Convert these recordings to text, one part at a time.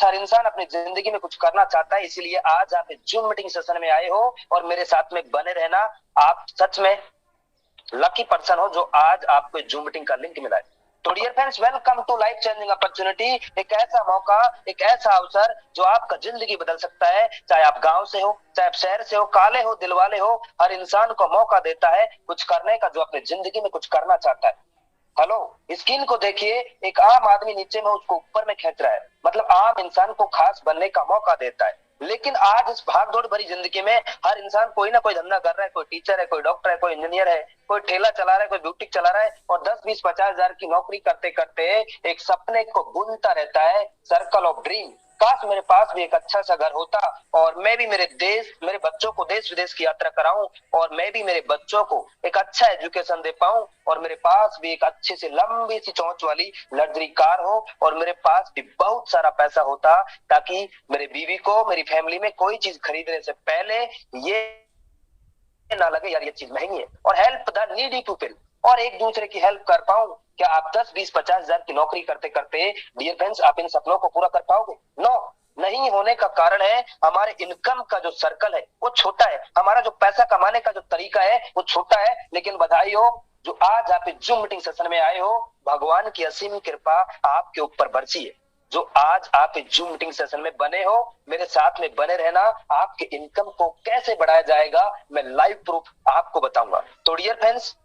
हर इंसान अपनी जिंदगी में कुछ करना चाहता है, इसीलिए आज आप इस जूम मीटिंग सेशन में आए हो और मेरे साथ में बने रहना। आप सच में लकी पर्सन हो जो आज आपको जूम मीटिंग का लिंक मिला है। तो dear friends, welcome to life changing opportunity. एक ऐसा मौका, एक ऐसा अवसर जो आपका जिंदगी बदल सकता है। चाहे आप गांव से हो, चाहे आप शहर से हो, काले हो, दिल वाले हो, हर इंसान को मौका देता है कुछ करने का जो अपनी जिंदगी में कुछ करना चाहता है। हेलो, स्क्रीन को देखिए, एक आम आदमी नीचे में उसको ऊपर में खींच रहा है, मतलब आम इंसान को खास बनने का मौका देता है। लेकिन आज इस भाग दौड़ भरी जिंदगी में हर इंसान कोई ना कोई धंधा कर रहा है। कोई टीचर है, कोई डॉक्टर है, कोई इंजीनियर है, कोई ठेला चला रहा है, कोई बुटीक चला रहा है और 10, 20, 50 हजार की नौकरी करते करते एक सपने को बुनता रहता है, सर्कल ऑफ ड्रीम। काश मेरे पास भी एक अच्छा सा घर होता और मैं भी मेरे देश, मेरे बच्चों को देश विदेश की यात्रा कराऊं और मैं भी मेरे बच्चों को एक अच्छा एजुकेशन दे पाऊं और मेरे पास भी एक अच्छी सी लंबी सी चोंच वाली लग्जरी कार हो और मेरे पास भी बहुत सारा पैसा होता ताकि मेरे बीवी को, मेरी फैमिली में कोई चीज खरीदने से पहले ये ना लगे यार ये चीज महंगी है। और हेल्प द नीडी पीपल, और एक दूसरे की हेल्प कर पाऊं। क्या आप 10, 20, 50 हजार की नौकरी करते करते डियर फ्रेंड्स आप इन सपनों को पूरा कर पाओगे? नो, नहीं होने का कारण है हमारे इनकम का जो सर्कल है वो छोटा है, हमारा जो पैसा कमाने का जो तरीका है वो छोटा है। लेकिन बधाई हो जो आज आप इस जूम मीटिंग सेशन में आए हो, भगवान की असीम कृपा आपके ऊपर बरसी है। जो आज आप इस जूम मीटिंग सेशन में बने हो, मेरे साथ में बने रहना। आपके इनकम को कैसे बढ़ाया जाएगा मैं लाइव प्रूफ आपको बताऊंगा। तो dear friends,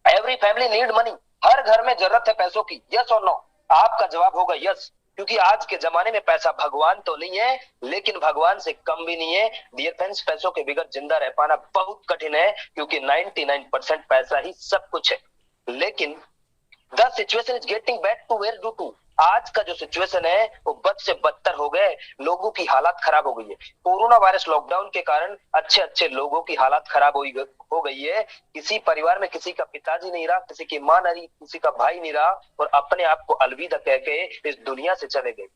every family need money, हर घर में जरूरत है पैसों की। यस और नो? आपका जवाब होगा यस, क्योंकि आज के जमाने में पैसा भगवान तो नहीं है लेकिन भगवान से कम भी नहीं है। डियर फ्रेंड्स, पैसों के बिगड़ जिंदा रह पाना बहुत कठिन है क्योंकि 99% पैसा ही सब कुछ है। लेकिन the situation is getting back to where due to, आज का जो सिचुएशन है वो बद से बदतर हो गए, लोगों की हालत खराब हो गई है। कोरोना वायरस लॉकडाउन के कारण अच्छे अच्छे लोगों की हालत खराब हो गई है। किसी परिवार में किसी का पिताजी नहीं रहा, किसी की मां नहीं रही, किसी का भाई नहीं रहा और अपने आप को अलविदा कह के इस दुनिया से चले गए।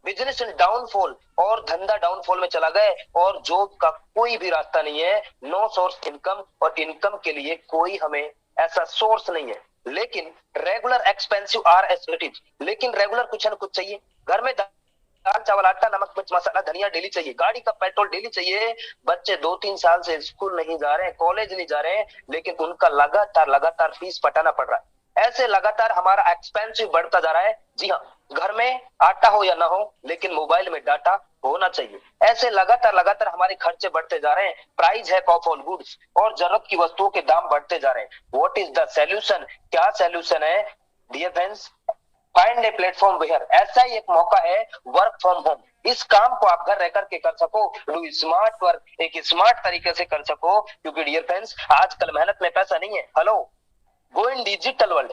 बिजनेस इन डाउनफॉल, और धंधा डाउनफॉल में चला गए और जॉब का कोई भी रास्ता नहीं है। नो सोर्स इनकम, और इनकम के लिए कोई हमें ऐसा सोर्स नहीं है। लेकिन regular expensive R S it is, लेकिन रेगुलर कुछ न कुछ चाहिए। घर में दाल चावल आटा नमक मिर्च मसाला धनिया डेली चाहिए, गाड़ी का पेट्रोल डेली चाहिए। बच्चे 2, 3 साल से स्कूल नहीं जा रहे हैं, कॉलेज नहीं जा रहे हैं, लेकिन उनका लगातार लगातार फीस पटाना पड़ रहा है। ऐसे लगातार हमारा एक्सपेंसिव बढ़ता जा रहा है। जी हाँ, घर में आटा हो या ना हो लेकिन मोबाइल में डाटा होना चाहिए। ऐसे लगातार लगातार हमारे खर्चे बढ़ते जा रहे हैं। प्राइस है ऑफ ऑल गुड्स और जरूरत की वस्तुओं के दाम बढ़ते जा रहे हैं। What is the solution? क्या सॉल्यूशन है? Dear friends, find a platform where, ऐसा ही एक मौका है वर्क फ्रॉम होम। इस काम को आप घर रह करके कर सको, डू स्मार्ट वर्क, एक स्मार्ट तरीके से कर सको, क्योंकि डियर फ्रेंड्स आजकल मेहनत में पैसा नहीं है। हेलो, गो इन डिजिटल वर्ल्ड,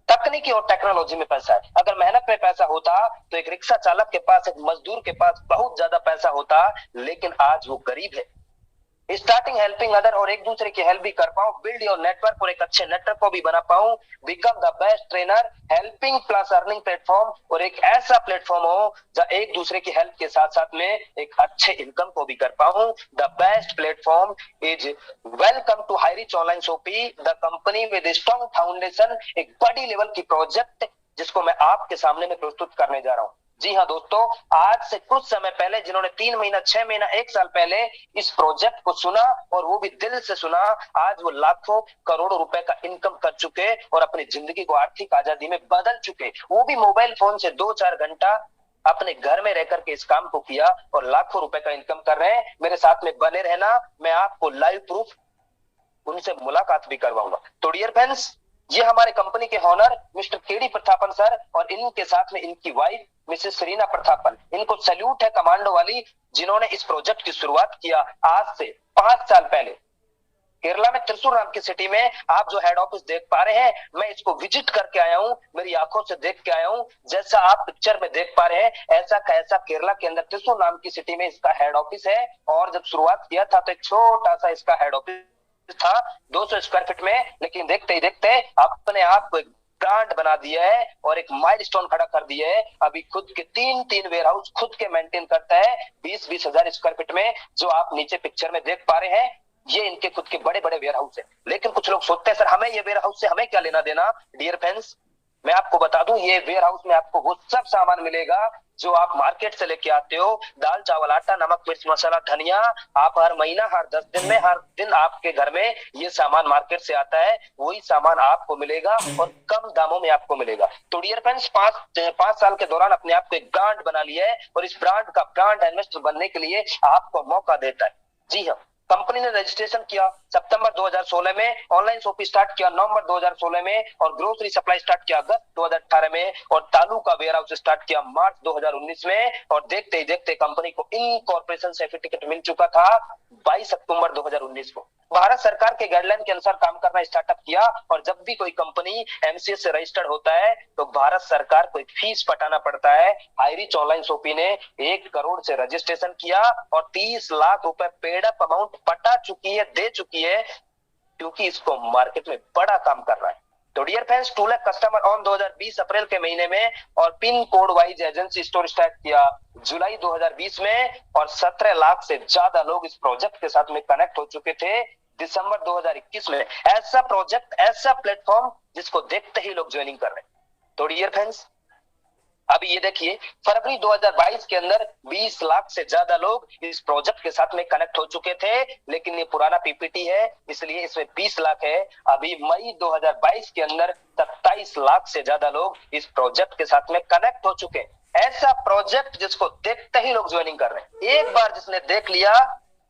तकनीकी और टेक्नोलॉजी में पैसा है। अगर मेहनत में पैसा होता तो एक रिक्शा चालक के पास, एक मजदूर के पास बहुत ज्यादा पैसा होता, लेकिन आज वो गरीब है। स्टार्टिंग हेल्पिंग अदर, और एक दूसरे की हेल्प भी कर पाऊं, बिल्ड योर नेटवर्क, और एक अच्छे नेटवर्क को भी बना पाऊं, become the best trainer, helping plus earning platform, और एक ऐसा प्लेटफॉर्म हो जहां एक दूसरे की हेल्प के साथ साथ में एक अच्छे इनकम को भी कर पाऊं। The best platform is welcome to Highrich online shoppe, the company with strong foundation, एक बड़ी लेवल की प्रोजेक्ट जिसको मैं आपके सामने में प्रस्तुत करने जा रहा हूं। जी हाँ दोस्तों, आज से कुछ समय पहले जिन्होंने 3 महीना, 6 महीना, 1 साल पहले इस प्रोजेक्ट को सुना और वो भी दिल से सुना, आज वो लाखों करोड़ों रुपए का इनकम कर चुके और अपनी जिंदगी को आर्थिक आजादी में बदल चुके। वो भी मोबाइल फोन से 2, 4 घंटा अपने घर में रह करके इस काम को किया और लाखों रुपए का इनकम कर रहे हैं। मेरे साथ में बने रहना, मैं आपको लाइव प्रूफ उनसे मुलाकात भी करवाऊंगा। तो डियर फ्रेंड्स, ये हमारे कंपनी के owner mister K D Prathapan sir और इनके साथ में इनकी वाइफ मिसेस सरीना प्रतापन, इनको सैल्यूट है कमांडो वाली, जिन्होंने इस प्रोजेक्ट की शुरुआत किया आज से 5 साल पहले केरला में त्रिशूर नाम की सिटी में। आप जो हेड ऑफिस देख पा रहे हैं, मैं इसको विजिट करके आया हूं, मेरी आंखों से देख के आया हूं। जैसा आप पिक्चर में देख पा रहे हैं ऐसा कैसा केरला के अंदर त्रिशूर नाम की सिटी में इसका हेड ऑफिस है। और जब शुरुआत किया था तो एक छोटा सा इसका हेड ऑफिस था 200 स्क्वायर फीट में, लेकिन देखते ही देखते अपने आप को एक ब्रांड बना दिया है और एक माइलस्टोन खड़ा कर दिया है। अभी खुद के 3 वेयर हाउस खुद के मेंटेन करता है 20-20 हजार स्क्वायर फीट में, जो आप नीचे पिक्चर में देख पा रहे हैं। ये इनके खुद के बड़े बड़े वेयर हाउस है। लेकिन कुछ लोग सोचते हैं सर हमें ये वेयर हाउस से हमें क्या लेना देना? डियर फ्रेंड्स, मैं आपको बता दूं, ये वेयर हाउस में आपको वो सब सामान मिलेगा जो आप मार्केट से लेके आते हो। दाल चावल आटा नमक मिर्च मसाला धनिया, आप हर महीना हर 10 दिन में हर दिन आपके घर में ये सामान मार्केट से आता है, वही सामान आपको मिलेगा और कम दामों में आपको मिलेगा। तो डियर फ्रेंड्स, 5 साल के दौरान अपने आप को एक ब्रांड बना लिया है और इस ब्रांड का ब्रांड एम्बेसडर बनने के लिए आपको मौका देता है। जी हाँ, कंपनी ने रजिस्ट्रेशन किया सितंबर 2016 में, ऑनलाइन शॉपिंग स्टार्ट किया नवंबर 2016 में और ग्रोसरी सप्लाई स्टार्ट किया अगस्त 2018 में और तालू का वेयर हाउस स्टार्ट किया मार्च 2019 में और देखते ही देखते कंपनी को इनकॉर्पोरेशन सर्टिफिकेट मिल चुका था 22 अक्टूबर 2019 को। भारत सरकार के गाइडलाइन के अनुसार काम करना स्टार्टअप किया और जब भी कोई कंपनी एमसीएस से रजिस्टर्ड होता है तो भारत सरकार को एक फीस पटाना पड़ता है। हाईरिच ऑनलाइन शॉपिंग ने 1 करोड़ से रजिस्ट्रेशन किया और 30 लाख रुपए पेड अप अमाउंट पटा चुकी है, दे चुकी है, क्योंकि इसको मार्केट में बड़ा काम कर रहा है। तो डियर फ्रेंड्स, 2 लाख कस्टमर ऑन 2020 अप्रैल के महीने में और pin code wise agency store start किया जुलाई 2020 में और 17 लाख से ज्यादा लोग इस प्रोजेक्ट के साथ में कनेक्ट हो चुके थे दिसंबर 2021 में। ऐसा प्रोजेक्ट, ऐसा प्लेटफॉर्म जिसको देखते ही लोग ज्वाइनिंग कर रहे हैं। तो डियर फ्रेंड्स, अभी ये देखिए फरवरी 2022 के अंदर 20 लाख से ज्यादा लोग इस प्रोजेक्ट के साथ में कनेक्ट हो चुके थे, लेकिन ये पुराना पीपीटी है इसलिए इसमें 20 लाख है। अभी मई 2022 के अंदर 27 लाख से ज्यादा लोग इस प्रोजेक्ट के साथ में कनेक्ट हो चुके हैं। ऐसा प्रोजेक्ट जिसको देखते ही लोग ज्वाइनिंग कर रहे हैं। एक बार जिसने देख लिया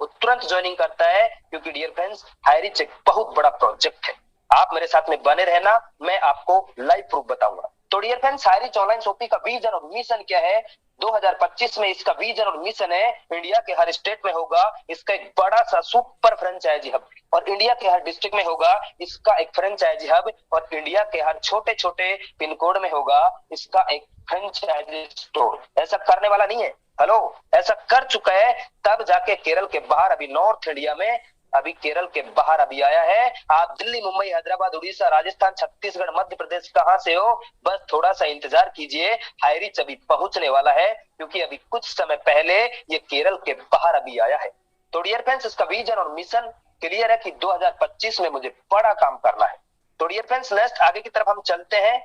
वो तुरंत ज्वाइनिंग करता है, क्योंकि डियर फ्रेंड्स, हाईरिच एक बहुत बड़ा प्रोजेक्ट है। आप मेरे साथ में बने रहना, मैं आपको लाइव प्रूफ बताऊंगा। तो dear friends, Highrich online shopping का विजन और मिशन क्या है? 2025 में इसका विजन और मिशन है इंडिया के हर स्टेट में होगा इसका एक बड़ा सा सुपर फ्रेंचाइजी हब और इंडिया के हर डिस्ट्रिक्ट में होगा इसका एक फ्रेंचाइजी हब और इंडिया के हर छोटे छोटे पिन कोड में होगा इसका एक फ्रेंचाइजी स्टोर। ऐसा करने वाला नहीं है, हेलो, ऐसा कर चुका है तब जाके केरल के बाहर, अभी नॉर्थ इंडिया में, अभी केरल के बाहर अभी आया है। आप दिल्ली मुंबई हैदराबाद उड़ीसा राजस्थान छत्तीसगढ़ मध्य प्रदेश कहां से हो, बस थोड़ा सा इंतजार कीजिए, हाईरिच अभी पहुंचने वाला है, क्योंकि अभी कुछ समय पहले ये केरल के बाहर अभी आया है। तो डियर फ्रेंड्स, इसका विजन और मिशन क्लियर है कि 2025 में मुझे बड़ा काम करना है। तो डियर फ्रेंड्स, नेक्स्ट आगे की तरफ हम चलते हैं,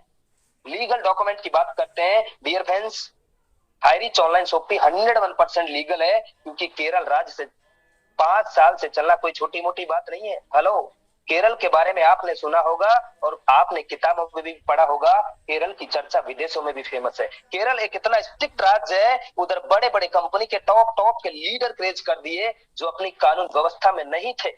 लीगल डॉक्यूमेंट की बात करते हैं। Dear friends, Highrich online shopping 101% legal है, क्योंकि केरल राज्य से 5 साल से चलना कोई छोटी मोटी बात नहीं है। हेलो, केरल के बारे में आपने सुना होगा और आपने किताबों में भी पढ़ा होगा, केरल की चर्चा विदेशों में भी फेमस है। केरल एक इतना स्ट्रिक्ट राज्य है, उधर बड़े बड़े कंपनी के टॉप के लीडर क्रेज कर दिए जो अपनी कानून व्यवस्था में नहीं थे।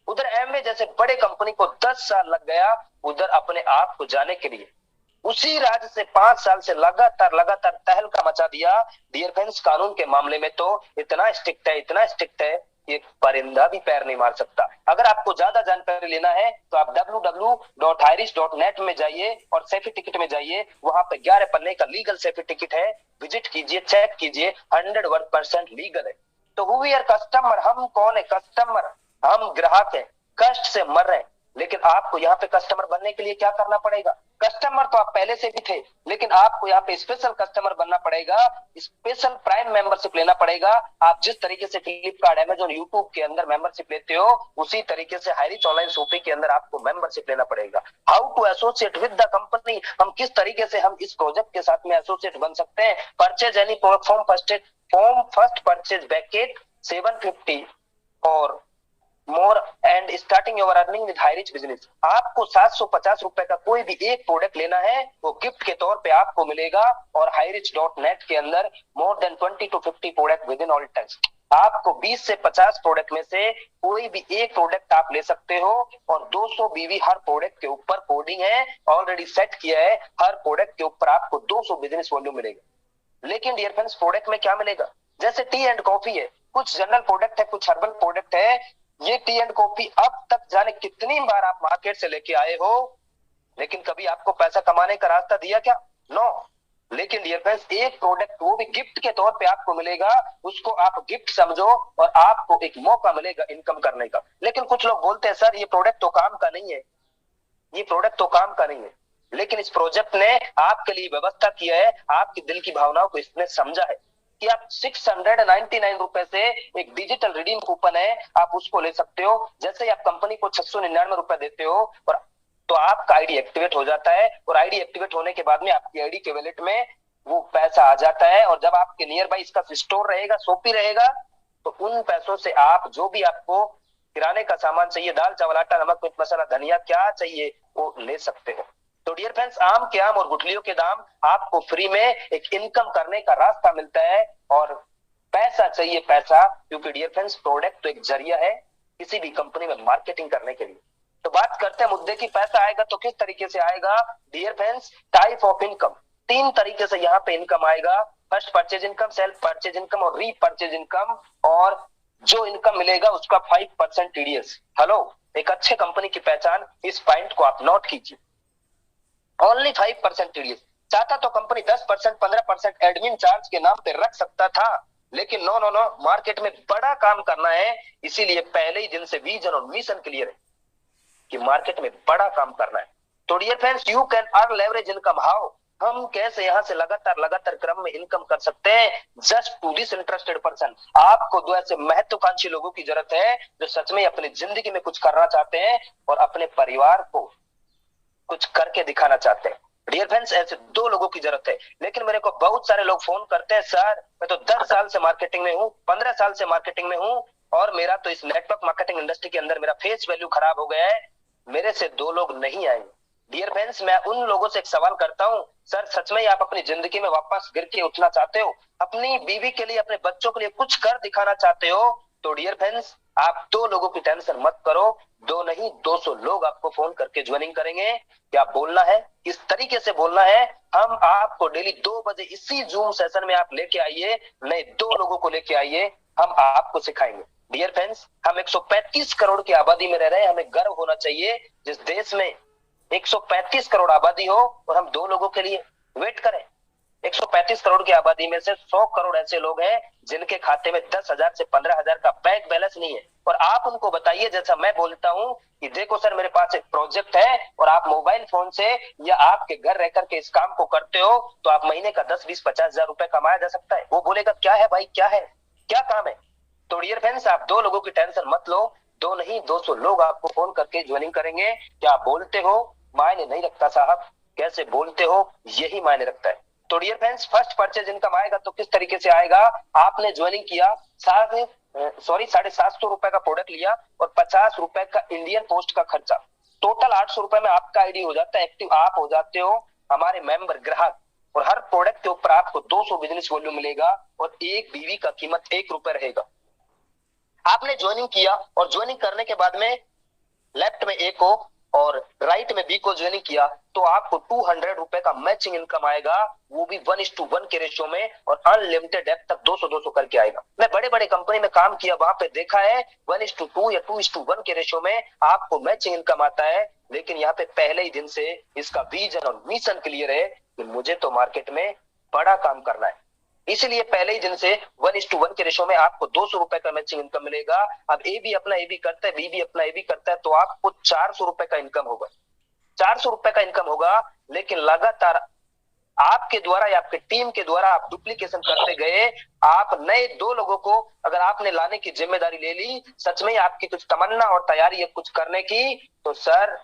उधर एमवे जैसे बड़े कंपनी को 10 साल लग गया उधर अपने आप को जाने के लिए। उसी राज्य से 5 साल से लगातार तहलका मचा दिया। डियर फ्रेंड्स, कानून के मामले में तो इतना स्ट्रिक्ट है, इतना स्ट्रिक्ट है, एक परिंदा भी पैर नहीं मार सकता। अगर आपको ज्यादा जानकारी लेना है तो आप www.irish.net में जाइए और सेफी टिकट में जाइए, वहां पे 11 पन्ने का लीगल सेफी टिकट है, विजिट कीजिए, चेक कीजिए, 101% लीगल है। तो हु वी आर कस्टमर, हम कौन है कस्टमर? हम ग्राहक है, कष्ट से मर रहे हैं, लेकिन आपको यहाँ पे कस्टमर बनने के लिए क्या करना पड़ेगा? कस्टमर तो आप पहले से भी थे, लेकिन आपको यहाँ पे स्पेशल कस्टमर बनना पड़ेगा, स्पेशल प्राइम मेंबरशिप लेना पड़ेगा। आप जिस तरीके से फ्लिपकार्ट, अमेजॉन, यूट्यूब के अंदर मेंबरशिप लेते हो, उसी तरीके से हाईरिच ऑनलाइन शॉपिंग के अंदर आपको मेंबरशिप लेना पड़ेगा। How to associate with the company, हम किस तरीके से हम इस प्रोजेक्ट के साथ में एसोसिएट बन सकते हैं? Purchase any form first purchase baked 750 और more and starting your earning with Highrich business. आपको 750 रुपए का कोई भी एक प्रोडक्ट लेना है, वो गिफ्ट के तौर पे आपको मिलेगा और हाईरिच.net के अंदर more than 20 to 50 product with in all tax. आपको 20 से 50 प्रोडक्ट में से कोई भी एक प्रोडक्ट आप ले सकते हो और 200 बीवी हर प्रोडक्ट के ऊपर कोडिंग है, ऑलरेडी सेट किया है, हर प्रोडक्ट के ऊपर आपको 200 बिजनेस वॉल्यूम मिलेगा। लेकिन डियर फ्रेंड्स, प्रोडक्ट में क्या मिलेगा? जैसे टी एंड कॉफी है, कुछ जनरल प्रोडक्ट है, कुछ हर्बल प्रोडक्ट है। ये टी एंड कॉफी अब तक जाने कितनी बार आप मार्केट से लेके आए हो, लेकिन कभी आपको पैसा कमाने का रास्ता दिया क्या? नो। लेकिन डियर फ्रेंड्स, एक प्रोडक्ट वो भी गिफ्ट के तौर पे आपको मिलेगा, उसको आप गिफ्ट समझो और आपको एक मौका मिलेगा इनकम करने का। लेकिन कुछ लोग बोलते हैं सर ये प्रोडक्ट तो काम का नहीं है, ये प्रोडक्ट तो काम का नहीं है, लेकिन इस प्रोजेक्ट ने आपके लिए व्यवस्था किया है, आपकी दिल की भावनाओं को इसने समझा है कि आप 699 रुपए से एक डिजिटल रिडीम कूपन है, आप उसको ले सकते हो। जैसे ही आप कंपनी को 699 रुपए देते हो और तो आपका आईडी एक्टिवेट हो जाता है, और आईडी एक्टिवेट होने के बाद में आपकी आईडी के वॉलेट में वो पैसा आ जाता है। और जब आपके नियर बाई इसका स्टोर रहेगा, शॉपी रहेगा, तो उन पैसों से आप जो भी आपको किराने का सामान चाहिए, दाल चावल आटा नमक मिर्च मसाला धनिया क्या चाहिए, वो ले सकते हो। तो डियर फ्रेंड्स, आम के आम और गुठलियों के दाम, आपको फ्री में एक इनकम करने का रास्ता मिलता है। और पैसा चाहिए पैसा, क्योंकि डियर फ्रेंड्स प्रोडक्ट तो एक जरिया है किसी भी कंपनी में मार्केटिंग करने के लिए। तो बात करते हैं मुद्दे की, पैसा आएगा तो किस तरीके से आएगा। Dear friends, type of income, 3 तरीके से यहाँ पे इनकम आएगा। First purchase income, self purchase income और रीपरचेज इनकम। और जो इनकम मिलेगा उसका 5% टीडीएस। हेलो, एक अच्छे कंपनी की पहचान, इस पॉइंट को आप नोट कीजिए, ओनली 5% टीडीएस। चाहता तो कंपनी 10% 15% एडमिन चार्ज के नाम पे रख सकता था, लेकिन नो नो नो, मार्केट में बड़ा काम करना है, इसीलिए पहले ही दिन से विजन और मिशन क्लियर है कि मार्केट में बड़ा काम करना है। तो dear friends, you can earn leverage income. How, हम कैसे यहां से लगातार क्रम में इनकम कर सकते हैं। Just to this interested person, आपको 2 ऐसे महत्वाकांक्षी लोगों की जरूरत है जो सच में अपनी जिंदगी में कुछ करना चाहते हैं और अपने परिवार को कुछ करके दिखाना चाहते हैं। डियर फ्रेंड्स, ऐसे 2 लोगों की जरूरत है। लेकिन मेरे को बहुत सारे लोग फोन करते हैं, सर मैं तो 10 साल से मार्केटिंग में हूँ, 15 साल से मार्केटिंग में हूँ, और मेरा तो इस नेटवर्क मार्केटिंग इंडस्ट्री के अंदर मेरा फेस वैल्यू खराब हो गया है, मेरे से 2 लोग नहीं आएंगे। डियर फ्रेंड्स, मैं उन लोगों से एक सवाल करता हूं, सर सच में आप अपनी जिंदगी में वापस गिर के उठना चाहते हो, अपनी बीवी के लिए अपने बच्चों के लिए कुछ कर दिखाना चाहते हो, तो डियर फ्रेंड्स आप 2 लोगों की टेंशन मत करो, 2 नहीं 200 लोग आपको फोन करके ज्वाइनिंग करेंगे। क्या बोलना है, किस तरीके से बोलना है, हम आपको डेली 2 बजे इसी जूम सेशन में आप लेके आइए, नए 2 लोगों को लेके आइए, हम आपको सिखाएंगे। डियर फ्रेंड्स, हम 135 करोड़ की आबादी में रह रहे हैं, हमें गर्व होना चाहिए जिस देश में 135 करोड़ आबादी हो और हम 2 लोगों के लिए वेट करें। 135 करोड़ की आबादी में से 100 करोड़ ऐसे लोग हैं जिनके खाते में 10,000 से 15,000 का बैंक बैलेंस नहीं है। और आप उनको बताइए, जैसा मैं बोलता हूं कि देखो सर मेरे पास एक प्रोजेक्ट है, और आप मोबाइल फोन से या आपके घर रह करके इस काम को करते हो, तो आप महीने का 10, 20, 50,000 रुपए कमाया जा सकता है। वो बोलेगा क्या है भाई, क्या है, क्या काम है। तो डियर फ्रेंड्स, आप 2 लोगों की टेंशन मत लो, 2 नहीं 200 लोग आपको फोन करके ज्वाइनिंग करेंगे। क्या बोलते हो मायने नहीं रखता साहब, कैसे बोलते हो यही मायने रखता है। तो dear friends, first purchase income आएगा तो किस तरीके से आएगा। आपने ज्वाइनिंग किया, 750 रुपए का प्रोडक्ट लिया और 50 रुपए का इंडियन पोस्ट का खर्चा, टोटल 800 रुपए में आपका आईडी हो जाता है एक्टिव, आप हो जाते हो हमारे मेंबर ग्राहक। और हर प्रोडक्ट के ऊपर आपको 200 बिजनेस वॉल्यूम मिलेगा और एक बीवी का कीमत 1 रुपए रहेगा। आपने ज्वाइनिंग किया और ज्वाइनिंग करने के बाद में लेफ्ट में ए को और राइट में बी को ज्वाइनिंग किया, तो आपको 200 रुपए का मैचिंग इनकम आएगा, वो भी 1:1 के रेशियो में, और अनलिमिटेड एप तक 200-200 करके आएगा। मैं बड़े बड़े कंपनी में काम किया, वहां पे देखा है 1:2 या 2:1 के रेशियो में आपको मैचिंग इनकम आता है। लेकिन यहाँ पे पहले ही दिन से इसका विजन और मिशन क्लियर है कि मुझे तो मार्केट में बड़ा काम करना है, इसलिए पहले ही दिन से 1:1 के रेशो में आपको 200 रुपए का मैचिंग इनकम मिलेगा। अब ए भी अपना ए भी करता है, बी भी अपना ए भी करता है, तो आपको 400 रुपए का इनकम होगा, 400 रुपए का इनकम होगा। लेकिन लगातार आपके द्वारा या आपके टीम के द्वारा आप डुप्लीकेशन करते गए, आप नए 2 लोगों को अगर आपने लाने की जिम्मेदारी ले ली, सच में आपकी कुछ तमन्ना और तैयारी है कुछ करने की, तो सर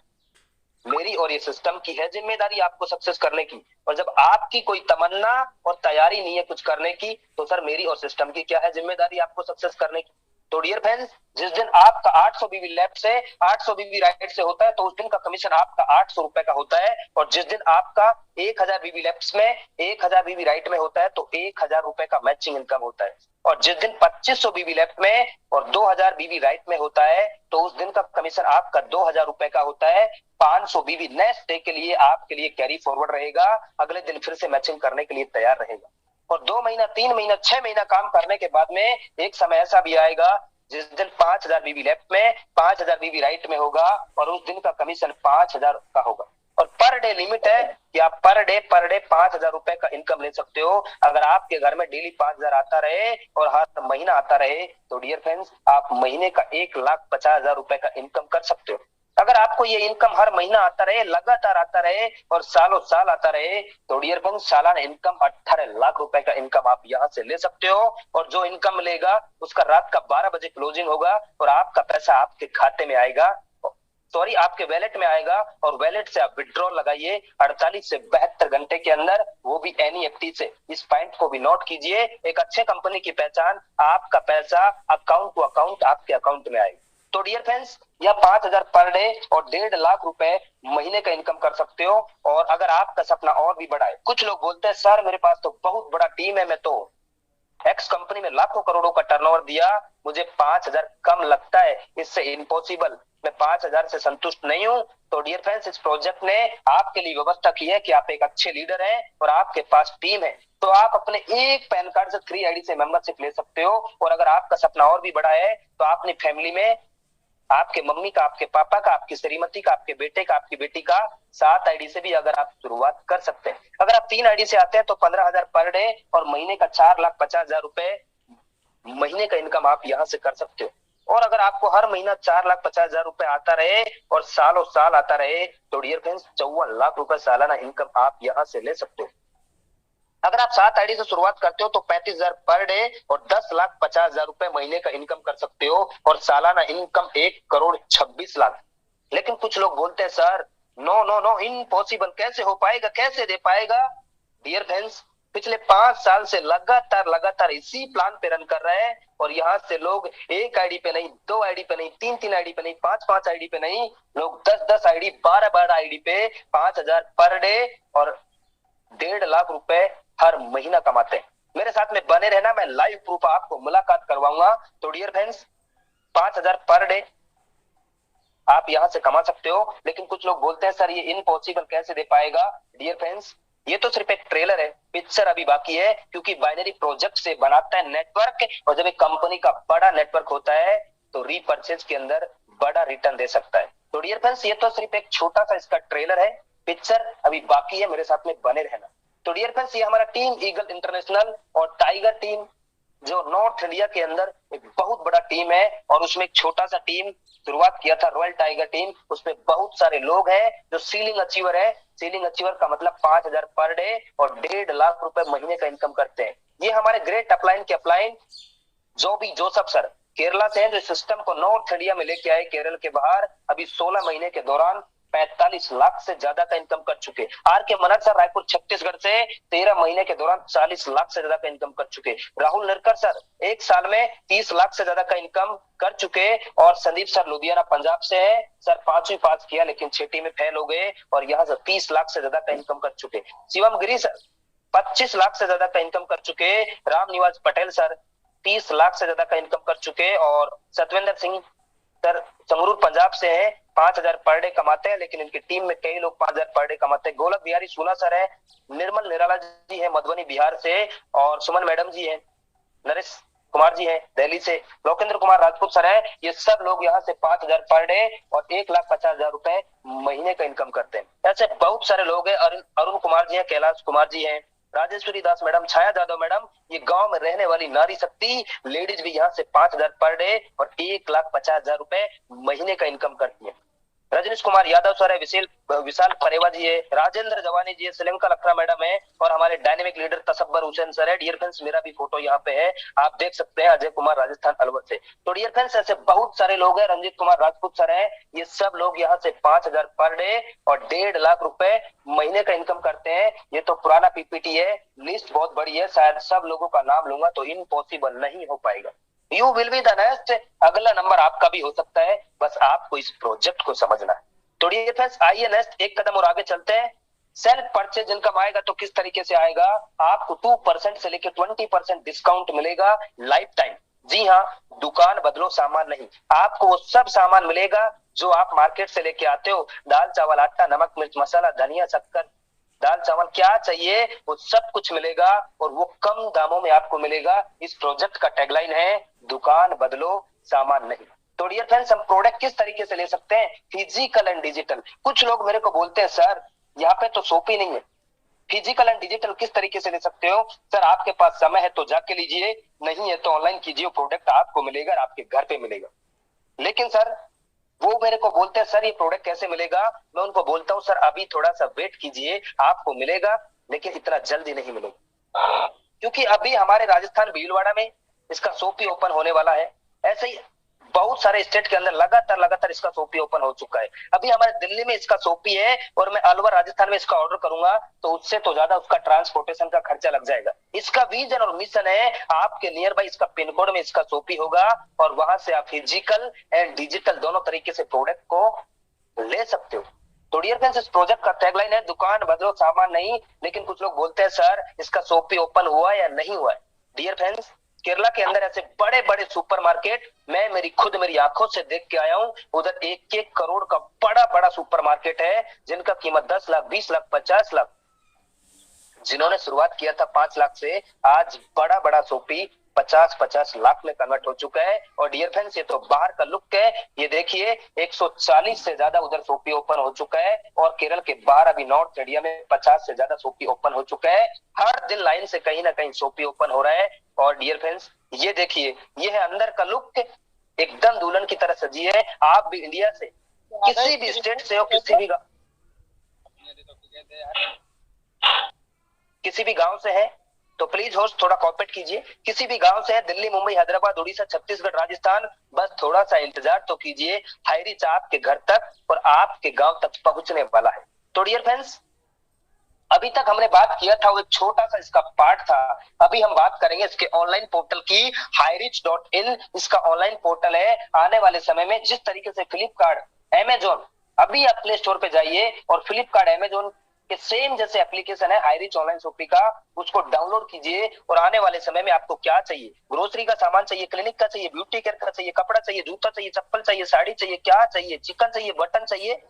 मेरी और ये सिस्टम की है जिम्मेदारी आपको सक्सेस करने की। और जब आपकी कोई तमन्ना और तैयारी नहीं है कुछ करने की, तो सर मेरी और सिस्टम की क्या है जिम्मेदारी आपको सक्सेस करने की। तो डियर फ्रेंड्स, जिस दिन आपका 800 बीबी लेफ्ट से 800 बीबी राइट से होता है, तो उस दिन का कमीशन आपका 800 रुपए का होता है। और जिस दिन आपका 1000 बीबी लेफ्ट में 1000 बीबी राइट में होता है, तो 1000 रुपए का मैचिंग इनकम होता है। और जिस दिन 2500 बीबी लेफ्ट में और 2000 बीबी राइट में होता है, तो उस दिन का कमीशन आपका 2000 रुपए का होता है। 500 बीबी नेक्स्ट डे के लिए आपके लिए कैरी फॉरवर्ड रहेगा, अगले दिन फिर से मैचिंग करने के लिए तैयार रहेगा। और 2 महीना 3 महीना 6 महीना काम करने के बाद में एक समय ऐसा भी आएगा जिस दिन 5000 बीबी लेफ्ट में 5000 बीबी राइट में होगा, और उस दिन का कमीशन 5000 का होगा। और पर डे लिमिट है कि आप पर डे 5000 रुपए का इनकम ले सकते हो। अगर आपके घर में डेली 5000 आता रहे और हर महीना आता रहे, तो डियर फ्रेंड्स आप महीने का 1,50,000 रुपए का इनकम कर सकते हो। अगर आपको ये इनकम हर महीना आता रहे, लगातार आता रहे और सालों साल आता रहे, तो डियर फ्रेंड्स सालाना इनकम 18 लाख रुपए का इनकम आप यहाँ से ले सकते हो। और जो इनकम मिलेगा उसका रात का 12 बजे क्लोजिंग होगा और आपका पैसा आपके खाते में आएगा। सॉरी आपके वैलेट में आएगा और वैलेट से आप विड्रॉल लगाइए 48 से 72 घंटे के अंदर, वो भी एनईएफटी से। इस पॉइंट को भी नोट कीजिए। एक अच्छे कंपनी की पहचान, आपका पैसा अकाउंट टू अकाउंट आपके अकाउंट में आएगा। तो डियर फ्रेंड्स, यह 5,000 पर डे और 1.5 लाख रुपए महीने का इनकम कर सकते हो। और अगर आपका सपना और भी बड़ा है, कुछ लोग बोलते हैं सर मेरे पास तो बहुत बड़ा टीम है, मैं तो एक्स कंपनी में लाखों करोड़ों का टर्नओवर दिया, मुझे 5,000 कम लगता है, इससे इम्पॉसिबल, मैं 5,000 से संतुष्ट नहीं हूं। तो डियर फ्रेंड्स, इस प्रोजेक्ट ने आपके लिए व्यवस्था की है कि आप एक अच्छे लीडर हैं और आपके पास टीम है, तो आप अपने एक पैन कार्ड से 3 आईडी से मेंबरशिप ले सकते हो। और अगर आपका सपना और भी बड़ा है तो आप अपनी फैमिली में आपके मम्मी का, आपके पापा का, आपकी श्रीमती का, आपके बेटे का, आपकी बेटी का 7 आईडी से भी अगर आप शुरुआत कर सकते हैं। अगर आप 3 आईडी से आते हैं तो 15,000 पर डे और महीने का 4,50,000 रुपए महीने का इनकम आप यहां से कर सकते हो। और अगर आपको हर महीना 4,50,000 रुपए आता रहे और सालों साल आता रहे तो डियर फ्रेंड्स 54 लाख रुपए सालाना इनकम आप यहां से ले सकते हो। अगर आप 7 आईडी से शुरुआत करते हो तो 35,000 पर डे और 10,50,000 रुपए महीने का इनकम कर सकते हो और सालाना इनकम 1,26,00,000। लेकिन कुछ लोग बोलते हैं sir no no no, impossible, कैसे हो पाएगा, कैसे दे पाएगा। डियर फ्रेंड्स, पिछले 5 साल से लगातार इसी प्लान पे रन कर रहे हैं और यहाँ से लोग 1 आईडी पे नहीं, 2 आईडी पे नहीं, 3-3 आईडी पे नहीं, 5-5 आईडी पे नहीं, लोग 10-10 आईडी, 12-12 आईडी पे 5,000 पर डे और 1.5 लाख रुपए हर महीना कमाते हैं। मेरे साथ में बने रहना, मैं लाइव प्रूफ आपको मुलाकात करवाऊंगा। तो डियर फ्रेंड्स, 5,000 पर डे आप यहां से कमा सकते हो। लेकिन कुछ लोग बोलते हैं सर ये इम्पॉसिबल, कैसे दे पाएगा। डियर फ्रेंड्स, ये तो सिर्फ एक ट्रेलर है, पिक्चर अभी बाकी है, क्योंकि बाइनरी प्रोजेक्ट से बनाता है नेटवर्क, और जब एक कंपनी का बड़ा नेटवर्क होता है तो रीपर्चेज के अंदर बड़ा रिटर्न दे सकता है। तो डियर फ्रेंड्स, ये तो सिर्फ एक छोटा सा इसका ट्रेलर है, पिक्चर अभी बाकी है, मेरे साथ में बने रहना। तो डियर फ्रेंड्स, ये हमारा टीम ईगल इंटरनेशनल और टाइगर टीम जो नॉर्थ इंडिया के अंदर एक बहुत बड़ा टीम है, और उसमें एक छोटा सा टीम शुरुआत किया था रॉयल टाइगर टीम, उसमें बहुत सारे लोग हैं जो सीलिंग अचीवर है। सीलिंग अचीवर का मतलब 5,000 पर डे और 1.5 लाख रुपए महीने का इनकम करते हैं। ये हमारे ग्रेट अपलाइन के अपलाइन जो भी जोसफ सर केरला से हैं, जो सिस्टम को नॉर्थ इंडिया में लेके आए केरल के बाहर, अभी 16 महीने के दौरान 45 लाख से ज्यादा का इनकम कर चुके। आर के मनर सर रायपुर छत्तीसगढ़ से 13 महीने के दौरान 40 लाख से ज्यादा का इनकम कर चुके। राहुल निरकर सर 1 साल में 30 लाख से ज्यादा का इनकम कर चुके। और संदीप सर लुधियाना पंजाब से है, सर 5वीं पास किया लेकिन 6ठी में फेल हो गए और यहाँ से 30 लाख से ज्यादा का इनकम कर चुके। शिवम गिरी सर 25 लाख से ज्यादा का इनकम कर चुके। राम निवास पटेल सर 30 लाख से ज्यादा का इनकम कर चुके। और सतविंदर सिंह सर संगरूर पंजाब से है, 5,000 पर डे कमाते हैं, लेकिन इनकी टीम में कई लोग 5,000 पर डे कमाते हैं। गोलक बिहारी सोना सर है, निर्मल निराला जी है मधुबनी बिहार से, और सुमन मैडम जी है, नरेश कुमार जी है दिल्ली से, लोकेंद्र कुमार राजपूत सर है। ये सब लोग यहाँ से 5,000 पर डे और 1,50,000 रुपए महीने का इनकम करते हैं। ऐसे बहुत सारे लोग हैं, अरुण कुमार जी है, कैलाश कुमार जी है, राजेश्वरी दास मैडम, छाया जादव मैडम, ये गांव में रहने वाली नारी शक्ति लेडीज भी यहाँ से 5,000 पर डे और 1,50,000 रुपए महीने का इनकम करती है। रजनीश कुमार यादव सर है, विशाल परेवा जी है, राजेंद्र जवानी जी है, श्रीलंका लखरा मैडम है, और हमारे डायनेमिक लीडर तसब्बर हुसैन सर है। डियर फ्रेंड्स, मेरा भी फोटो यहाँ पे है, आप देख सकते हैं, अजय कुमार राजस्थान अलवर से। तो डियर फ्रेंड्स, ऐसे बहुत सारे लोग हैं, रंजीत कुमार राजपूत सर है, ये सब लोग यहाँ से 5,000 पर डे और 1.5 लाख रुपए महीने का इनकम करते हैं। ये तो पुराना पीपीटी है, लिस्ट बहुत बड़ी है, शायद सब लोगों का नाम लूंगा तो इम्पॉसिबल नहीं हो पाएगा। You will be the next, अगला नंबर आपका भी हो सकता है, बस आपको इस प्रोजेक्ट को समझना है। तो डियर फ्रेंड्स, आइए नेक्स्ट एक कदम और आगे चलते हैं। सेल्फ परचेज इनकम आएगा तो किस तरीके से आएगा। आपको 2% से लेकर 20% डिस्काउंट मिलेगा लाइफ टाइम। जी हाँ, दुकान बदलो सामान नहीं, आपको वो सब सामान मिलेगा जो आप मार्केट से लेके आते हो। दाल चावल आटा नमक मिर्च मसाला धनिया शक्कर, दाल चावल क्या चाहिए वो सब कुछ मिलेगा और वो कम दामों में आपको मिलेगा। इस प्रोजेक्ट का टैगलाइन है, दुकान बदलो सामान नहीं। तो डियर फ्रेंड्स, हम प्रोडक्ट किस तरीके से ले सकते हैं, फिजिकल एंड डिजिटल। कुछ लोग मेरे को बोलते हैं सर यहाँ पे तो शॉप ही नहीं है, फिजिकल एंड डिजिटल किस तरीके से ले सकते हो। सर आपके पास समय है तो जाके लीजिए, नहीं है तो ऑनलाइन कीजिए, प्रोडक्ट आपको मिलेगा और आपके घर पे मिलेगा। लेकिन सर वो मेरे को बोलते हैं सर ये प्रोडक्ट कैसे मिलेगा। मैं उनको बोलता हूँ सर अभी थोड़ा सा वेट कीजिए, आपको मिलेगा लेकिन इतना जल्दी नहीं मिलेगा, क्योंकि अभी हमारे राजस्थान भीलवाड़ा में इसका शॉप ही ओपन होने वाला है। ऐसे ही बहुत सारे स्टेट के अंदर लगातार लगातार इसका सोपी ओपन हो चुका है। अभी हमारे दिल्ली में इसका सोपी है और मैं अलवर राजस्थान में इसका ऑर्डर करूंगा तो उससे तो ज्यादा उसका ट्रांसपोर्टेशन का खर्चा लग जाएगा। इसका विजन और मिशन है आपके नियर बाई इसका पिन कोड में इसका सोपी होगा और वहां से आप फिजिकल एंड डिजिटल दोनों तरीके से प्रोडक्ट को ले सकते हो। तो डियर फ्रेंड्स, इस प्रोजेक्ट का टैगलाइन है दुकान बदलो सामान नहीं। लेकिन कुछ लोग बोलते हैं सर इसका सोपी ओपन हुआ या नहीं हुआ है। डियर फ्रेंड्स, केरला के अंदर ऐसे बड़े बड़े सुपरमार्केट मैं मेरी आंखों से देख के आया हूं। उधर 1-1 करोड़ का बड़ा बड़ा सुपरमार्केट है जिनका कीमत 10 लाख 20 लाख 50 लाख, जिन्होंने शुरुआत किया था 5 लाख से, आज बड़ा बड़ा सोपी 50-50 लाख में कन्वर्ट हो चुका है। और डियर फ्रेंड्स, ये तो बाहर का लुक है। ये देखिए 140 से ज्यादा उधर सोपी ओपन हो चुका है और केरल के बाहर अभी नॉर्थ इंडिया में 50 से ज्यादा सोपी ओपन हो चुका है। हर दिन लाइन से कहीं ना कहीं सोपी ओपन हो रहा है। और डियर फ्रेंड्स, ये देखिए ये है अंदर का लुक, एकदम दुल्हन की तरह सजी है। आप भी इंडिया से किसी भी स्टेट से हो, किसी भी गांव से है तो प्लीज होस्ट थोड़ा कॉपरेट कीजिए। किसी भी गांव से है, दिल्ली मुंबई हैदराबाद उड़ीसा छत्तीसगढ़ राजस्थान, बस थोड़ा सा इंतजार तो कीजिए। हाईरीच आपके घर तक और आपके गांव तक पहुंचने वाला है। तो डियर फ्रेंड्स, अभी तक हमने बात किया था वो एक छोटा सा इसका पार्ट था। अभी हम बात करेंगे इसके ऑनलाइन पोर्टल की। highreach.in इसका ऑनलाइन पोर्टल है। आने वाले समय में जिस तरीके से फ्लिपकार्ट, अमेजोन, अभी आप प्ले स्टोर पे जाइए और फ्लिपकार्ट अमेजोन के सेम जैसे एप्लीकेशन है हाईरीच ऑनलाइन शॉपिंग का, उसको डाउनलोड कीजिए। और आने वाले समय में आपको क्या चाहिए, ग्रोसरी का सामान चाहिए, क्लिनिक का चाहिए, ब्यूटी केयर का चाहिए, कपड़ा चाहिए, जूता चाहिए, चप्पल चाहिए, साड़ी चाहिए, क्या चाहिए, चिकन चाहिए, बटन चाहिए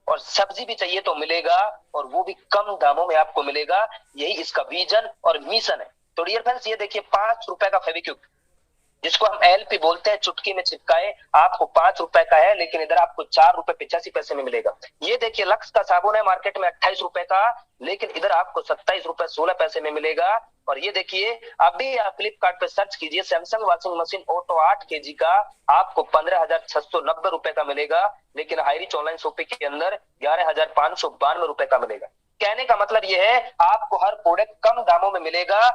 और सब्जी भी चाहिए तो मिलेगा, और वो भी कम दामों में आपको मिलेगा। यही इसका विजन और मिशन है। तो डियर फ्रेंड्स, ये देखिए 5 रुपए का फेविक्विक, जिसको हम एलपी बोलते हैं, चुटकी में चिपकाए, आपको 5 रुपए का है, लेकिन इधर आपको 4 रुपए 85 पैसे में मिलेगा। ये देखिए लक्स का साबुन है मार्केट में 28 रुपए का, लेकिन इधर आपको 27 रुपए 16 पैसे में मिलेगा। और ये देखिए अभी आप फ्लिपकार्ट पे सर्च कीजिए, Samsung washing machine auto 8 KG का आपको 15,690 रुपए का मिलेगा, लेकिन हाईरीच ऑनलाइन शॉपिंग के अंदर 11,592 रुपए का मिलेगा। कहने का मतलब ये है आपको हर प्रोडक्ट कम दामों में मिलेगा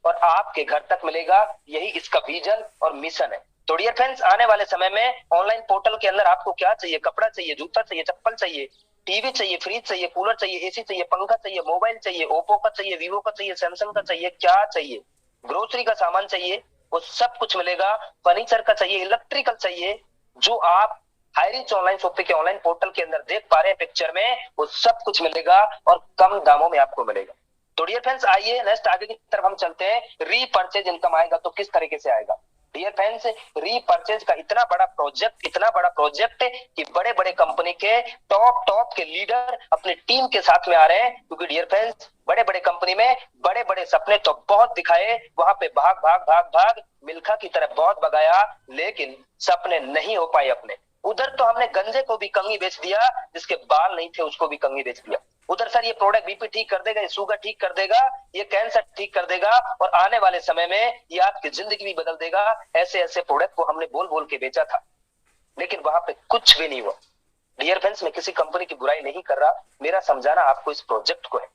और आपके घर तक मिलेगा। यही इसका विजन और मिशन है। तो डियर फ्रेंड्स, आने वाले समय में ऑनलाइन पोर्टल के अंदर आपको क्या चाहिए, कपड़ा चाहिए, जूता चाहिए, चप्पल चाहिए, टीवी चाहिए, फ्रिज चाहिए, कूलर चाहिए, एसी चाहिए, पंखा चाहिए, मोबाइल चाहिए, ओप्पो का चाहिए, वीवो का चाहिए, सैमसंग का चाहिए, क्या चाहिए, ग्रोसरी का सामान चाहिए, वो सब कुछ मिलेगा। फर्नीचर का चाहिए, इलेक्ट्रिकल चाहिए, जो आप हाईरीच ऑनलाइन शॉपिंग के ऑनलाइन पोर्टल के अंदर देख पा रहे हैं पिक्चर में, वो सब कुछ मिलेगा और कम दामों में आपको मिलेगा। तो डियर फ्रेंड्स, आइए नेक्स्ट आगे की तरफ हम चलते हैं। रीपर्चेज इनकम आएगा तो किस तरीके से आएगा। डियर फ्रेंड्स, रीपर्चेज का इतना बड़ा प्रोजेक्ट है कि बड़े बड़े कंपनी के टॉप के लीडर अपनी टीम के साथ में आ रहे हैं। क्योंकि डियर फ्रेंड्स, बड़े बड़े कंपनी में बड़े बड़े सपने तो बहुत दिखाए, वहां पे भाग भाग भाग भाग मिल्खा की तरह बहुत भगाया, लेकिन सपने नहीं हो पाए अपने। उधर तो हमने गंजे को भी कंघी बेच दिया, जिसके बाल नहीं थे उसको भी कंघी बेच दिया। उधर सर ये प्रोडक्ट बीपी ठीक कर देगा, ये शुगर ठीक कर देगा, ये कैंसर ठीक कर देगा, और आने वाले समय में ये आपकी जिंदगी भी बदल देगा। ऐसे ऐसे प्रोडक्ट को हमने बोल बोल के बेचा था, लेकिन वहां पे कुछ भी नहीं हुआ। डियर फ्रेंड्स, मैं किसी कंपनी की बुराई नहीं कर रहा, मेरा समझाना आपको इस प्रोजेक्ट को है।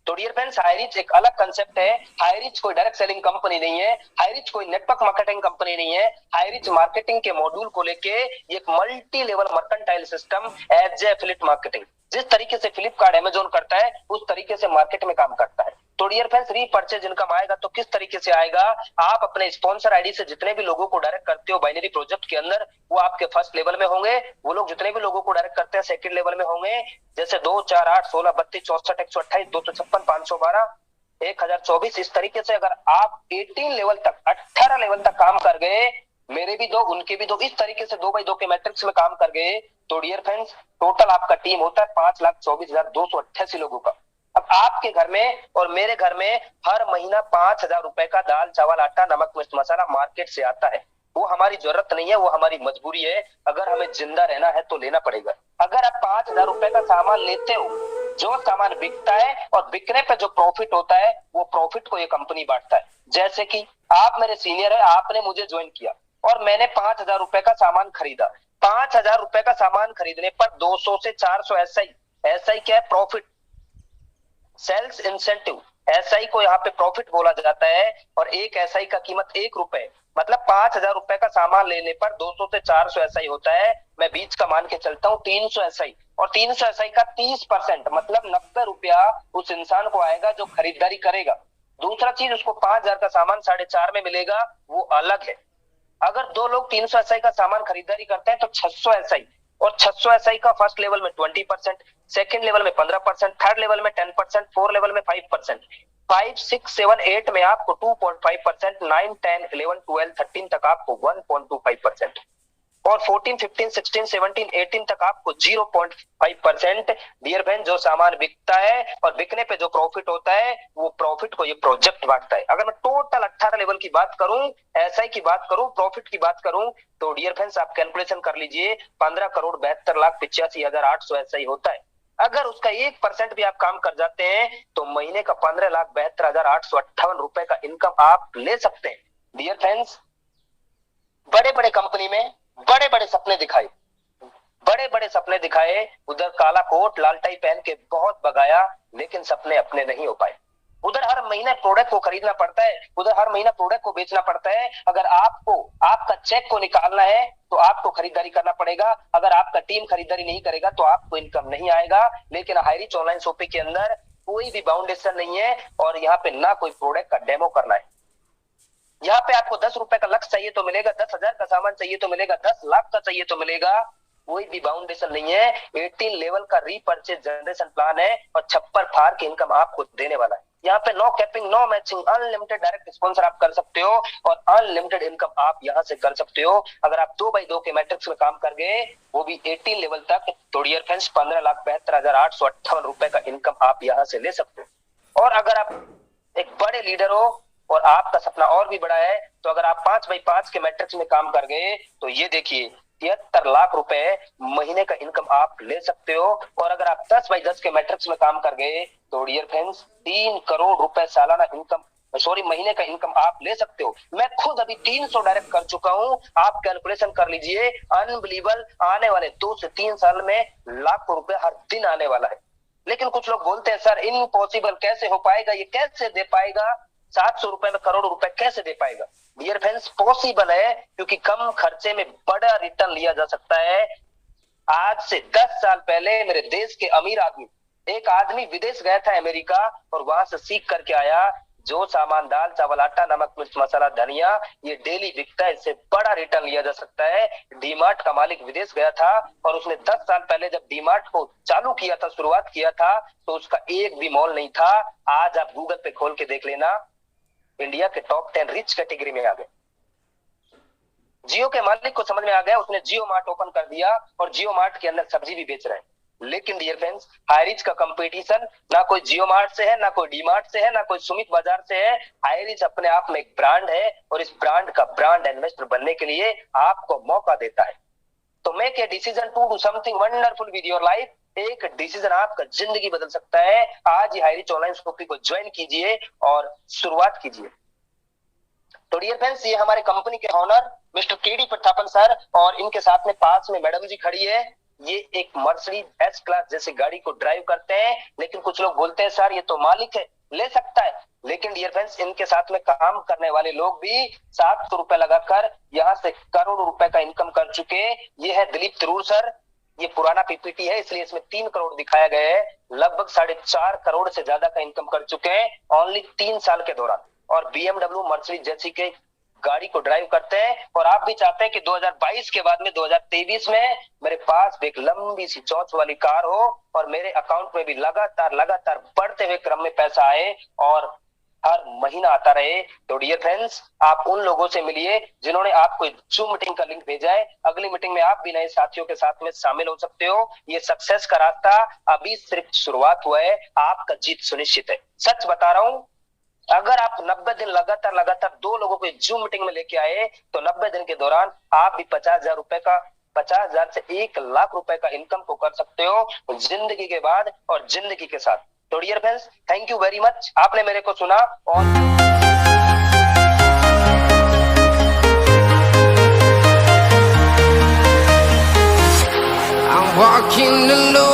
तो डियर फ्रेंड्स, हाईरीच एक अलग कंसेप्ट है। हाईरीच कोई डायरेक्ट सेलिंग कंपनी नहीं है, हाईरीच कोई नेटवर्क मार्केटिंग कंपनी नहीं है। हाईरीच मार्केटिंग के मॉड्यूल को लेके एक multi level mercantile system as affiliate marketing, जिस तरीके से फ्लिपकार्ट अमेजोन करता है उस तरीके से मार्केट में काम करता है। तो डियर फ्रेंड्स, रीपर्चेज इनकम आएगा तो किस तरीके से आएगा। आप अपने स्पॉन्सर आईडी से जितने भी लोगों को डायरेक्ट करते हो बाइनरी प्रोजेक्ट के अंदर, वो आपके फर्स्ट लेवल में होंगे। वो लोग जितने भी लोगों को डायरेक्ट करते हैं सेकंड लेवल में होंगे, जैसे 2 4 8 16 32 64 128 256 512 1024। इस तरीके से अगर आप 18 लेवल तक 18 लेवल तक काम कर गए, मेरे भी 2 उनके भी 2, इस तरीके से 2x2 के मैट्रिक्स में काम कर गए, तो डियर फ्रेंड्स टोटल आपका टीम होता है 5,24,288 लोगों का। अब आपके घर में और मेरे घर में हर महीना 5,000 रुपए का दाल चावल आटा नमक मिर्च मसाला मार्केट से आता है। वो हमारी जरूरत नहीं है, वो हमारी मजबूरी है। अगर हमें जिंदा रहना है तो लेना पड़ेगा। अगर आप 5,000 रुपए का सामान लेते हो, जो सामान बिकता है और बिकने पे जो प्रॉफिट होता है, वो प्रॉफिट को ये कंपनी बांटता है। जैसे कि आप मेरे सीनियर है, आपने मुझे ज्वाइन किया और मैंने 5,000 रुपए का सामान खरीदा। 5,000 रुपए का सामान खरीदने पर 200 से 400 एसआई क्या है, प्रॉफिट, सेल्स इंसेंटिव, एसआई को यहाँ पे प्रॉफिट बोला जाता है। और एक एसआई का कीमत 1 रुपए, मतलब 5,000 रुपए का सामान लेने पर 200 से 400 एसआई होता है। मैं बीच का मान के चलता हूँ 300 एसआई, और 300 एसआई का 30% मतलब 90 रुपया उस इंसान को आएगा जो खरीदारी करेगा। दूसरा चीज, उसको 5,000 का सामान 4.5 में मिलेगा, वो अलग है। अगर दो लोग 300 एसआई का सामान खरीदारी करते हैं तो 600 एसआई, और 600 एसआई का फर्स्ट लेवल में 20%, सेकंड लेवल में 15%, थर्ड लेवल में 10%, फोर्थ लेवल में 5%, 5, 6, 7, 8 में आपको 2.5%, 9, 10, 11, 12, 13 तक आपको 1.25%, और 14, 15, 16, 17, 18 तक आपको 0.5%। डियर फ्रेंड, जो सामान बिकता है और बिकने पे जो प्रॉफिट होता है, वो प्रॉफिट को ये प्रोजेक्ट बांटता है। अगर मैं टोटल 18 लेवल की बात करूं, एसआई की बात करूं, प्रॉफिट की बात करूं, तो डियर फ्रेंड्स आप कैलकुलेशन कर लीजिए, 15,72,85,800 एसआई होता है। अगर उसका 1% भी आप काम कर जाते हैं तो महीने का 15,72,858 रुपए का इनकम आप ले सकते हैं। डियर फ्रेंड्स, बड़े बड़े कंपनी में बड़े बड़े सपने दिखाए, बड़े बड़े सपने दिखाए, उधर काला कोट लाल टाई पहन के बहुत भगाया, लेकिन सपने अपने नहीं हो पाए। उधर हर महीने प्रोडक्ट को खरीदना पड़ता है, उधर हर महीना प्रोडक्ट को बेचना पड़ता है। अगर आपको आपका चेक को निकालना है तो आपको खरीदारी करना पड़ेगा। अगर आपका टीम खरीदारी नहीं करेगा तो आपको इनकम नहीं आएगा। लेकिन हाईरिच ऑनलाइन शॉपिंग के अंदर कोई भी बाउंडेशन नहीं है, और यहाँ पे ना कोई प्रोडक्ट का डेमो करना है। यहाँ पे आपको 10 रुपए का लक्ष्य चाहिए तो मिलेगा, 10,000 का सामान चाहिए तो मिलेगा, 10 लाख का चाहिए तो मिलेगा। कोई भी बाउंडेशन नहीं है। 18 लेवल का रीपर्चेज जनरेशन प्लान है, और छप्पर फाड़ के इनकम आपको देने वाला है। यहाँ पे no capping, no matching, unlimited direct sponsor आप कर सकते हो, और अनलिमिटेड इनकम आप यहाँ से कर सकते हो। अगर आप 2x2 के मैट्रिक्स में काम कर गए, वो भी 18 लेवल तक, तो डियर फ्रेंड्स 15,72,858 रुपए का इनकम आप यहाँ से ले सकते हो। और अगर आप एक बड़े लीडर हो और आपका सपना और भी बड़ा है, तो अगर आप 5x5 के मैट्रिक्स में काम कर गए, तो ये देखिए 73 लाख रुपए महीने का इनकम आप ले सकते हो। और अगर आप 10x10 के मैट्रिक्स में काम कर गए, तो डियर फ्रेंड्स 3 करोड़ रुपए सालाना इनकम, सॉरी महीने का इनकम आप ले सकते हो। मैं खुद अभी 300 डायरेक्ट कर चुका हूं। आप कैलकुलेशन कर लीजिए, अनबिलीवेबल, आने वाले 2 से 3 साल में लाखों रुपए हर दिन आने वाला है। लेकिन कुछ लोग बोलते हैं सर इम्पॉसिबल, कैसे हो पाएगा, ये कैसे दे पाएगा, 700 रुपए में करोड़ रुपए कैसे दे पाएगा। डियर फ्रेंड्स, पॉसिबल है, क्योंकि कम खर्चे में बड़ा रिटर्न लिया जा सकता है। आज से 10 साल पहले मेरे देश के अमीर आदमी, एक आदमी विदेश गया था अमेरिका, और वहां से सीख करके आया, जो सामान दाल चावल आटा नमक मिर्च मसाला धनिया ये डेली बिकता है, इससे बड़ा रिटर्न लिया जा सकता है। डीमार्ट का मालिक विदेश गया था, और उसने 10 साल पहले जब डीमार्ट को चालू किया था, शुरुआत किया था, तो उसका एक भी मॉल नहीं था। आज आप गूगल पे खोल के देख लेना, इंडिया के टॉप 10 रिच कैटेगरी में आ गए। जियो के मालिक को समझ में आ गया, उसने जियो मार्ट ओपन कर दिया, और जियो मार्ट के अंदर सब्जी भी बेच रहे हैं। लेकिन डियर फ्रेंड्स, हाईरिच का कंपटीशन ना कोई जियो मार्ट से है, ना कोई डी मार्ट से है, ना कोई सुमित बाजार से है। हाईरिच अपने आप में एक ब्रांड है, और इस ब्रांड का ब्रांड एम्बेसडर बनने के लिए आपको मौका देता है। तो make a decision to do something wonderful with your life. एक डिसीजन आपका जिंदगी बदल सकता है। आज ही हाईरिच ऑनलाइन शॉपिंग को ज्वाइन कीजिए और शुरुआत कीजिए। तो डियर फ्रेंड्स, ये हमारे कंपनी के owner mister K D Prathapan sir, और इनके साथ में पास में मैडम जी खड़ी है। ये एक मर्सिडीज एस क्लास जैसी गाड़ी को ड्राइव करते हैं। लेकिन कुछ लोग बोलते हैं सर ये तो मालिक है, ले सकता है। लेकिन डियर फ्रेंड्स, इनके साथ में काम करने वाले लोग भी 700 रुपए लगाकर यहाँ से करोड़ रुपए का इनकम कर चुके। ये है दिलीप तरूर सर। ये पुराना पीपीटी है, इसलिए इसमें 3 करोड़ दिखाया गया है। लगभग 4.5 करोड़ से ज्यादा का इनकम कर चुके हैं ओनली 3 साल के दौरान, और BMW मर्सिडीज जैसी के गाड़ी को ड्राइव करते हैं। और आप भी चाहते हैं कि 2022 के बाद में 2023 में मेरे पास एक लंबी सी चौच वाली कार हो, और मेरे अकाउंट में भी लगातार बढ़ते हुए क्रम में पैसा आए, और हर महीना आता रहे। तो डियर फ्रेंड्स, आप उन लोगों से मिलिए जिन्होंने आपको जूम मीटिंग का लिंक भेजा है। अगली मीटिंग में आप भी नए साथियों के साथ में शामिल हो सकते हो। ये सक्सेस का रास्ता अभी सिर्फ शुरुआत हुआ है, आपका जीत सुनिश्चित है। सच बता रहा हूं, अगर आप 90 दिन लगातार 2 लोगों को जूम मीटिंग में लेके आए, तो 90 दिन के दौरान आप भी 50,000 रुपए का, 50,000 से 1 लाख रुपए का इनकम को कर सकते हो, जिंदगी के बाद और जिंदगी के साथ। तो dear friends, thank you very much, आपने मेरे को सुना। और I'm walking alone.